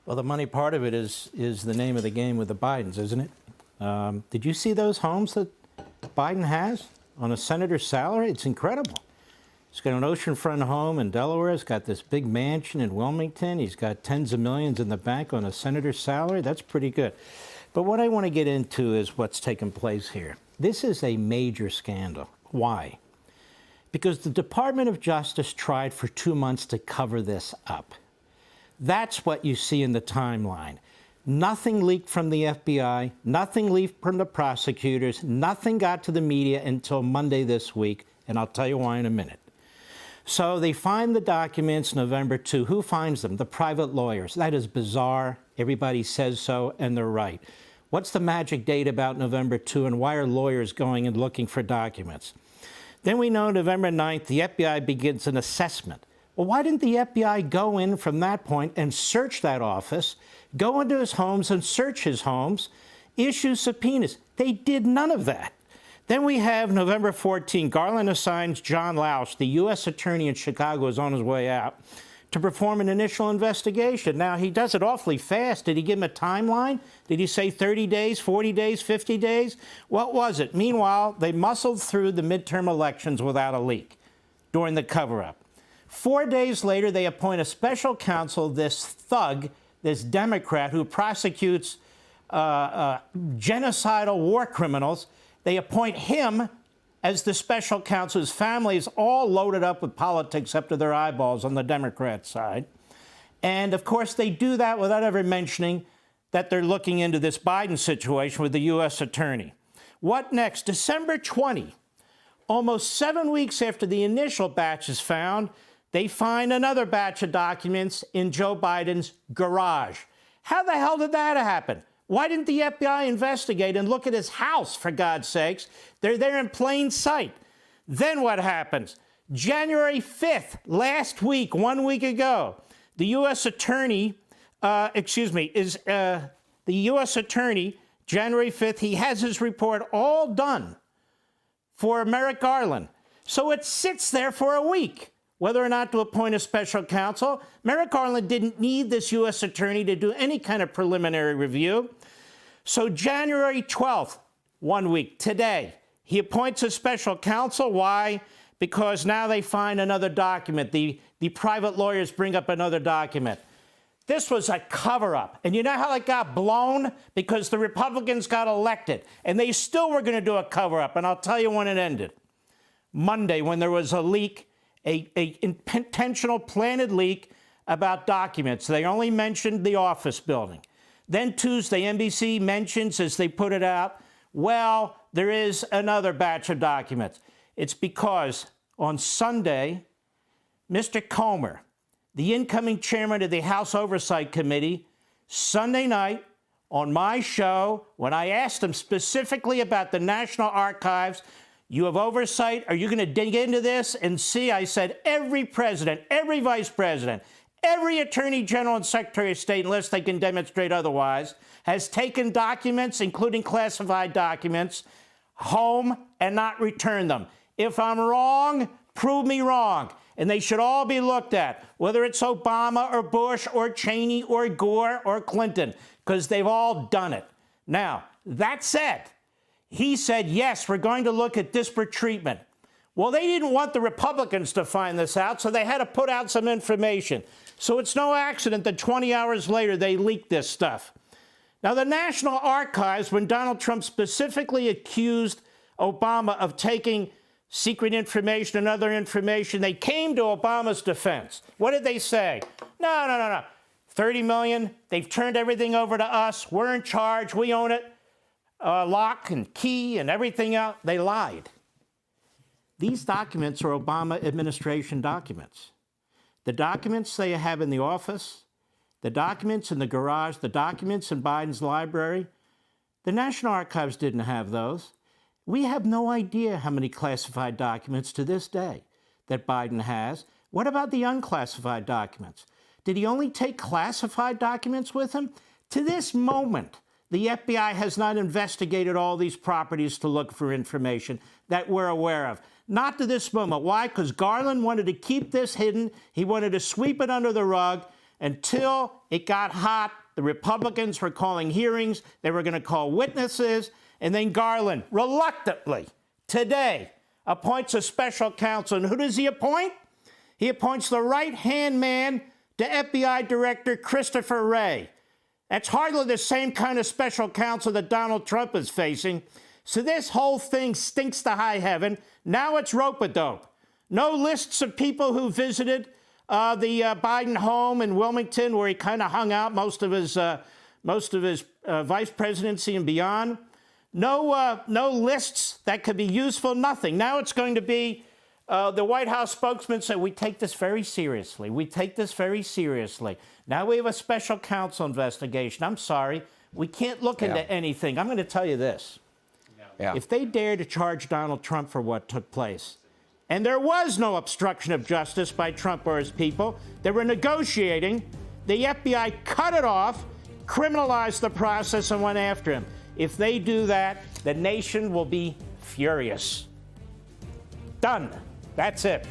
Well, the money part of it is the name of the game with the Bidens, isn't it? Did you see those homes that Biden has on a senator's salary? It's incredible. He's got an oceanfront home in Delaware. He's got this big mansion in Wilmington. He's got tens of millions in the bank on a senator's salary. That's pretty good. But what I want to get into is what's taken place here. This is a major scandal. Why? Because the Department of Justice tried for 2 months to cover this up. That's what you see in the timeline. Nothing leaked from the FBI, nothing leaked from the prosecutors, nothing got to the media until Monday this week, and I'll tell you why in a minute. So they find the documents November 2. Who finds them? The private lawyers. That is bizarre. Everybody says so, and they're right. What's the magic date about November 2, and why are lawyers going and looking for documents? Then we know November 9th, the FBI begins an assessment. Well, why didn't the FBI go in from that point and search that office, go into his homes and search his homes, issue subpoenas? They did none of that. Then we have November 14. Garland assigns John Lausch, the U.S. attorney in Chicago, is on his way out, to perform an initial investigation. Now, he does it awfully fast. Did he give him a timeline? Did he say 30 days, 40 days, 50 days? What was it? Meanwhile, they muscled through the midterm elections without a leak during the cover-up. 4 days later, they appoint a special counsel, this thug, this Democrat who prosecutes genocidal war criminals. They appoint him as the special counsel. His family is all loaded up with politics up to their eyeballs on the Democrat side. And, of course, they do that without ever mentioning that they're looking into this Biden situation with the U.S. attorney. What next? December 20, almost 7 weeks after the initial batch is found, they find another batch of documents in Joe Biden's garage. How the hell did that happen? Why didn't the FBI investigate and look at his house, for God's sakes? They're there in plain sight. Then what happens? January 5th, last week, 1 week ago, the U.S. attorney, the U.S. attorney, January 5th, he has his report all done for Merrick Garland. So it sits there for a week, whether or not to appoint a special counsel. Merrick Garland didn't need this U.S. attorney to do any kind of preliminary review. So January 12th, 1 week, today, he appoints a special counsel. Why? Because now they find another document. The private lawyers bring up another document. This was a cover-up. And you know how it got blown? Because the Republicans got elected. And they still were going to do a cover-up. And I'll tell you when it ended. Monday, when there was a leak, an intentional planted leak about documents. They only mentioned the office building. Then Tuesday, NBC mentions, as they put it out, well, there is another batch of documents. It's because on Sunday, Mr. Comer, the incoming chairman of the House Oversight Committee, Sunday night on my show, when I asked him specifically about the National Archives, you have oversight. Are you going to dig into this and see? I said every president, every vice president, every attorney general and secretary of state, unless they can demonstrate otherwise, has taken documents, including classified documents, home and not returned them. If I'm wrong, prove me wrong. And they should all be looked at, whether it's Obama or Bush or Cheney or Gore or Clinton, because they've all done it. Now, that said, he said, yes, we're going to look at disparate treatment. Well, they didn't want the Republicans to find this out, so they had to put out some information. So it's no accident that 20 hours later they leaked this stuff. Now, the National Archives, when Donald Trump specifically accused Obama of taking secret information and other information, they came to Obama's defense. What did they say? No. 30 million, they've turned everything over to us. We're in charge. We own it. Lock and key and everything else. They lied. These documents are Obama administration documents. The documents they have in the office, the documents in the garage, the documents in Biden's library, the National Archives didn't have those. We have no idea how many classified documents to this day that Biden has. What about the unclassified documents? Did he only take classified documents with him? To this moment, the FBI has not investigated all these properties to look for information that we're aware of. Not to this moment. Why? Because Garland wanted to keep this hidden. He wanted to sweep it under the rug. until it got hot. The Republicans were calling hearings. They were going to call witnesses. And then Garland, reluctantly, today, appoints a special counsel. And who does he appoint? He appoints the right-hand man to FBI Director Christopher Wray. That's hardly the same kind of special counsel that Donald Trump is facing. So this whole thing stinks to high heaven. Now it's rope-a-dope. No lists of people who visited the Biden home in Wilmington, where he kind of hung out most of his vice presidency and beyond. No lists that could be useful. Nothing. Now it's going to be the White House spokesman said, we take this very seriously. We take this very seriously. Now we have a special counsel investigation. I'm sorry. We can't look into anything. I'm going to tell you this. If they dare to charge Donald Trump for what took place, and there was no obstruction of justice by Trump or his people, they were negotiating, the FBI cut it off, criminalized the process, and went after him. If they do that, the nation will be furious. Done. That's it.